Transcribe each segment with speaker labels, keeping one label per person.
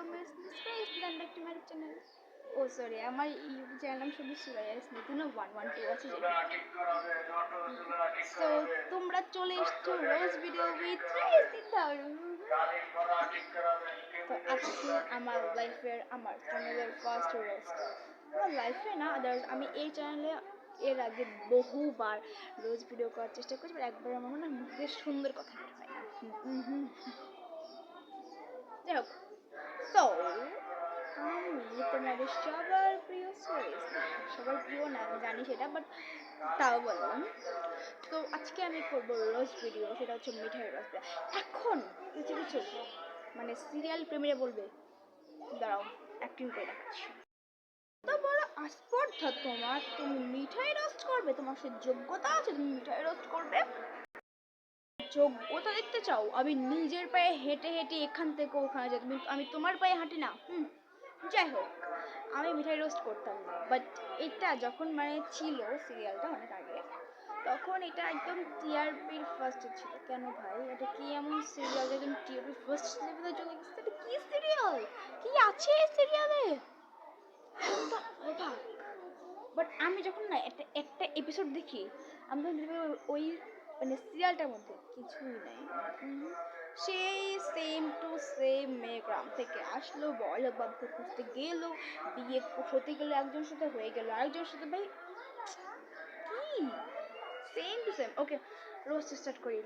Speaker 1: Welcome back to my channel. Oh sorry, আমার YouTube channel নাম শুধু সুরাইয়া স্মৃতি না 112 আছে যেটা। সো তোমরা চলে এসছো রোজ ভিডিও উইথ তো আজকে আমার লাইফের আমার চ্যানেলের ফার্স্ট রোস্ট। আমার লাইফে না আদার্স আমি এই চ্যানেলে এর আগে বহুবার রোজ ভিডিও করার চেষ্টা করেছি, বাট একবার আমার মনে হয় মুখে সুন্দর কথা বের হয় না। যাই হোক, তো আমি তোমাদের সবার প্রিয় সুরেশ, সবার প্রিয় না আমি জানি সেটা, বাট তাও বললাম। তো আজকে আমি করবো রোস্ট ভিডিও, সেটা হচ্ছে মিঠাই রোস্ট। এখন কিছু কিছু মানে সিরিয়াল প্রেমীরা বলবে, দাঁড়াও অ্যাক্টিং করে দেখাচ্ছি। তো বড় আস্পর্ধা তোমার, তুমি মিঠাই রোস্ট করবে? তোমার সে যোগ্যতা আছে তুমি মিঠাই রোস্ট করবে? যোগ্যতা দেখতে চাও? আমি নিজের পায়ে হেঁটে হেঁটে এখান থেকে ওখানে যাই, আমি তোমার পায়ে হাঁটি না। যাই হোক, আমি মিঠাই রোস্ট করতাম না, বাট এটা যখন মানে ছিল সিরিয়ালটা অনেক আগে, তখন এটা একদম টিআরপির ফার্স্টে ছিল। কেন ভাই, এটা কি এমন সিরিয়াল যে একদম টিআরপি ফার্স্ট লেভেলে চলে গেছে? এটা কি সিরিয়াল, কি আছে এই সিরিয়ালে? বাট আমি যখন না একটা একটা এপিসোড দেখি, আমি তখন দেখি ওই মানে সিরিয়ালটার মধ্যে কিছুই নাই। সেই সেম টু সেম মেয়ে গ্রাম থেকে আসলো, বড় বাবুকে খুঁজতে গেল, বিয়ে হতে গেলো একজনের সাথে, হয়ে গেল আরেকজনের সাথে। ভাই কি same to same. Okay, rose start করি।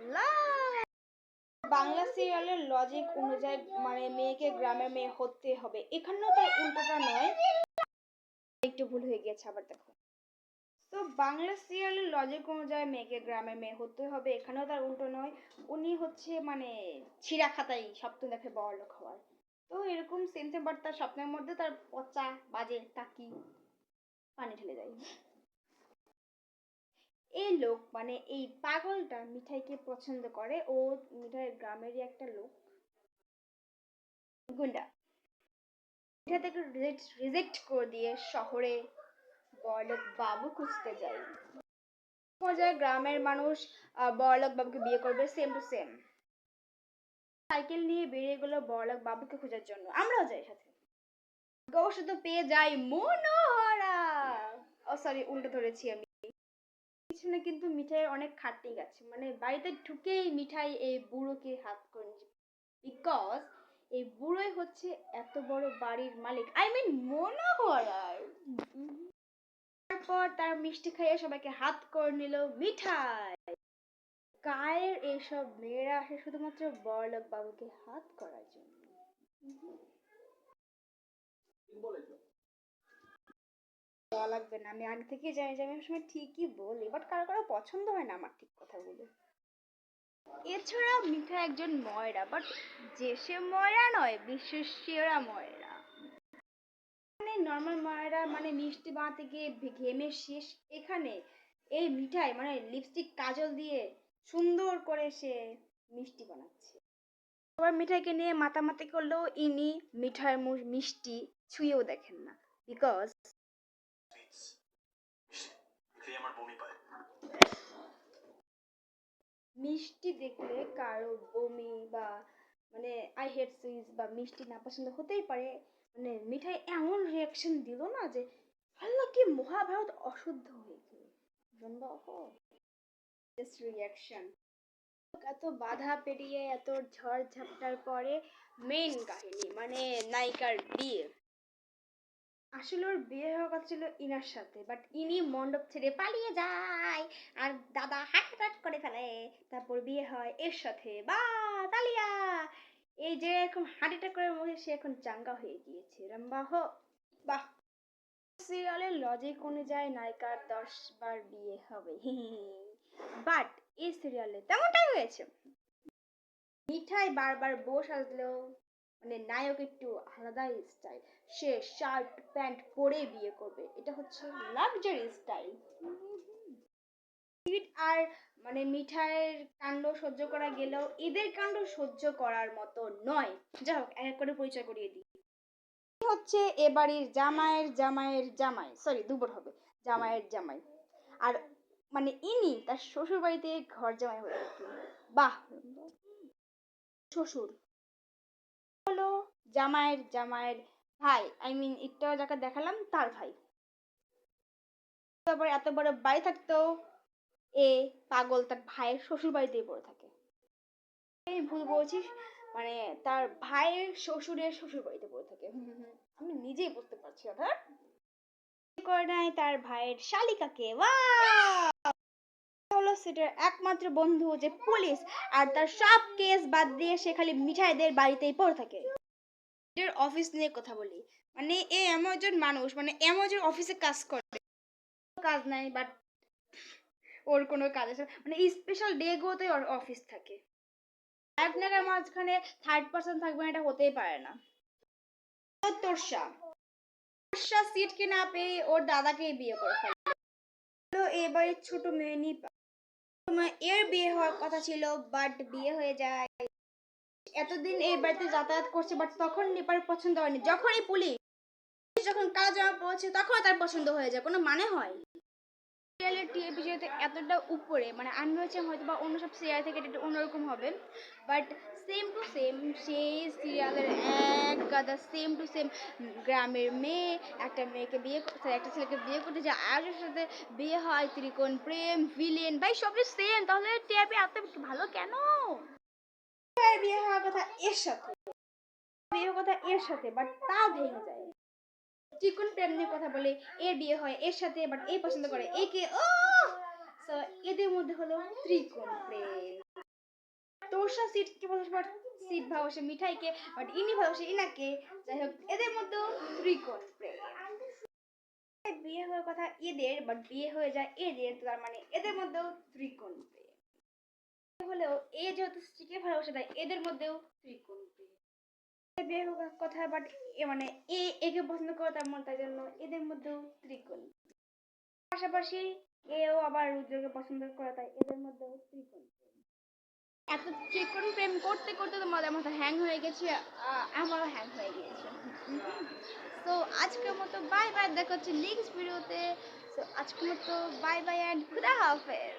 Speaker 1: বাংলা সিরিয়ালের লজিক অনুযায়ী মানে মেয়েকে গ্রামের মেয়ে হতে হবে, এখানেও তার উল্টোটা নয়, একটু ভুল হয়ে গেছে আবার দেখো। তো বাংলা সিরিয়ালের লজিক অনুযায়ী মেয়েকে গ্রামের মেয়ে হতে হবে, এখানেও তার উল্টো নয়। উনি হচ্ছে মানে ছিঁড়া খাতাই স্বপ্ন দেখে বড়লোক হওয়ার। তো এরকম সেম সেম, বাট তার স্বপ্নের মধ্যে তার পচা বাজে টাকি পানি ঢেলে দেয়। এই লোক মানে এই পাগলটা মিঠাইকে পছন্দ করে। ও মিঠাই গ্রামেরই একটা লোক, গুন্ডা। মিঠাই থেকে রিজেক্ট করে দিয়ে শহরে বড়লোক বাবু খুঁজতে যায়। পর্যায়ে গ্রামের মানুষ বড়লোক বাবুকে বিয়ে করবে, সেম টু সেম। সাইকেল নিয়ে বেরিয়ে গেল বড়লোক বাবুকে খোঁজার জন্য, আমরাও যাই সাথে। অবশ্য তো পেয়ে যাই মনোহরা। ও সরি, উল্টো ধরেছি আমি। পিছনে কিন্তু মিঠাইয়ের অনেক খাটনি গেছে, মানে বাড়িতে ঢুকেই মিঠাই এই বুড়োকে হাত করে, বিকজ এই বুড়োই হচ্ছে এত বড় বাড়ির মালিক, আই মিন মনোহরার। তারপর তার মিষ্টি খাইয়ে সবাইকে হাত করে নিল মিঠাই। গায়ের এইসব মেয়েরা আসে শুধুমাত্র বড়লোক বাবুকে হাত করার জন্য। বলা লাগবে না, আমি আগে থেকে জানি যে আমি সময় ঠিকই বলি, বাট কারো কারো পছন্দ হয় না আমার ঠিক কথাগুলো। এছাড়াও মিঠা একজন ময়রা, বাট যে সে ময়রা নয়, বিশ্বের সেরা ময়রা। মানে নর্মাল ময়রা মানে মিষ্টি বানাতে গিয়ে ঘেমে শেষ, এখানে এই মিঠাই মানে লিপস্টিক কাজল দিয়ে সুন্দর করে সে মিষ্টি বানাচ্ছে। সবার মিঠাইকে নিয়ে মাতামাতি করলেও ইনি মিঠাইয়ের মিষ্টি ছুঁয়েও দেখেন না, বিকজ মিষ্টি দেখলে কারো বমি বা মানে আই হেট সুইটস বা মিষ্টি না পছন্দ হতেই পারে। মানে মিঠাই এমন রিয়াকশন দিল না যে আল্লাহ, কি মহাভারত অশুদ্ধ হয়ে গেল। রিয়াকশন এত বাধা পেরিয়ে এত ঝড় ঝাপটার পরে মেইন কাহিনী মানে নায়িকার বিয়ে। আসলে ওর বিয়ে হওয়ার কথা ছিল ইনার সাথে, বাট ইনি মণ্ডপ ছেড়ে পালিয়ে যায় আর দাদা হাট করে ফেলে। তারপর বিয়ে হয় এর সাথে, বা তালিয়া। এই যে এখন হার্ট অ্যাটাক মধ্যে সে এখন চাঙ্গা হয়ে গিয়েছে। রামবাহ, বাহ। সিরিয়ালের লজিক অনুযায়ী নায়িকার 10 বার বিয়ে হবে, বাট এই সিরিয়ালে তেমনটাই হয়েছে। মিঠাই বারবার বউ সাজলেও মানে নায়ক একটু আলাদা স্টাইল, সে শার্ট প্যান্ট পরে বিয়ে করবে, এটা হচ্ছে লাক্সারি স্টাইল। আর মানে মিঠাইয়ের কাণ্ড সহ্য করা গেলেও এদের কাণ্ড সহ্য করার মতো নয়। যাই হোক, এক এক করে পরিচয় করিয়ে দিই। হচ্ছে এ বাড়ির জামাইয়ের জামাইয়ের জামাই, সরি দুবার হবে, জামাইয়ের জামাই। আর মানে ইনি তার শ্বশুর বাড়িতে ঘর জামাই হয়ে থাকেন। বাহ, শ্বশুর হলো জামাইয়ের ভাই, আই মিন একটু যাকে দেখালাম তার ভাই। তারপরে এত বড় বাড়ি থাকতো, এ পাগল তার ভাইয়ের শ্বশুর বাড়িতেই পড়ে থাকে। এই ভুল বলছি, মানে তার ভাইয়ের শ্বশুরের শ্বশুর বাড়িতে পড়ে থাকে। আমি নিজেই বুঝতে পারছি না। করে নাই তার ভাইয়ের শালিকাকে, হলো সেটার একমাত্র বন্ধু যে পুলিশ, আর তার সব কেস বাদ দিয়ে সে খালি মিঠাইদের বাড়িতেই পড়ে থাকে। এর অফিস নিয়ে কথা বলি, মানে এ এমন একজন মানুষ, মানে এমন একজন অফিসে কাজ করে, কাজ নাই বাট ওর কোনো কাজ আছে, মানে স্পেশাল ডে গুলোতে ওর অফিস থাকে। আপনার মাঝখানে থার্ড পার্সন থাকবে না, এটা হতেই পারে না। তোরসা সিটকে না পেয়ে ওর দাদাকেই বিয়ে করে ফেলে। এবারে ছোট মেয়ে নিপা, এর বিয়ে হওয়ার কথা ছিল বাট বিয়ে হয়ে যায়। এতদিন এই বাড়িতে যাতায়াত করছে বাট তখন নিপার পছন্দ হয়নি, যখনই পুলিশ যখন কাজ জমা পড়ছে তখন তার পছন্দ হয়ে যায়, কোনো মানে হয়? টিআরপি যেহেতু এতটা উপরে, মানে আমি ভেবেছিলাম হয়তো বা অন্য সব সিরিয়াল থেকে একটু অন্যরকম হবে, বাট সেম টু সেম সেই সিরিয়ালের এক গাদা সেম টু সেম। গ্রামের মেয়ে একটা মেয়েকে বিয়ে একটা ছেলেকে বিয়ে করতে যায়, আরেকটার সাথে বিয়ে হয়, ত্রিকোণ প্রেম, ভিলেন, ভাই সবই সেম। তাহলে টিআরপি এত ভালো কেন? বিয়ে হওয়ার কথা এর সাথে, বিয়ে হওয়ার কথা এর সাথে, বাট তাও ভেঙে যায়। ত্রিকোণ প্রেম নিয়ে কথা বলে, এর বিয়ে হয় এর সাথে বাট এই পছন্দ করে একে, ও সো এদের মধ্যে হলো ত্রিকোণ প্রেম। তোরসা সিটকে ভালোবাসে, সিট ভালোবাসে মিঠাইকে, বাট ইনি ভালোবাসে ইনাকে। যাই হোক, এদের মধ্যেও ত্রিকোণ প্রেম। বিয়ে হওয়ার কথা এদের বাট বিয়ে হয়ে যায় এদের, তার মানে এদের মধ্যেও ত্রিকোণ প্রেম হলেও এ যেহেতু স্ত্রীকে ভালোবাসে তাই এদের মধ্যেও ত্রিকোণ প্রেম। বিয়ে হওয়ার কথা বাট মানে একে পছন্দ করে তার মন, তাই জন্য এদের মধ্যেও ত্রিকোণ। পাশাপাশি এও আবার রুদ্রকে পছন্দ করে তাই এদের মধ্যেও ত্রিকোণ। এত ত্রিকোণ প্রেম করতে করতে তো মাথা হ্যাং হয়ে গেছে, আমারও হ্যাং হয়ে গিয়েছে। তো আজকের মতো বাই বাই, দেখা হচ্ছে নেক্সট ভিডিওতে। তো আজকের মতো বাই বাই অ্যান্ড খুদা হাফেজ।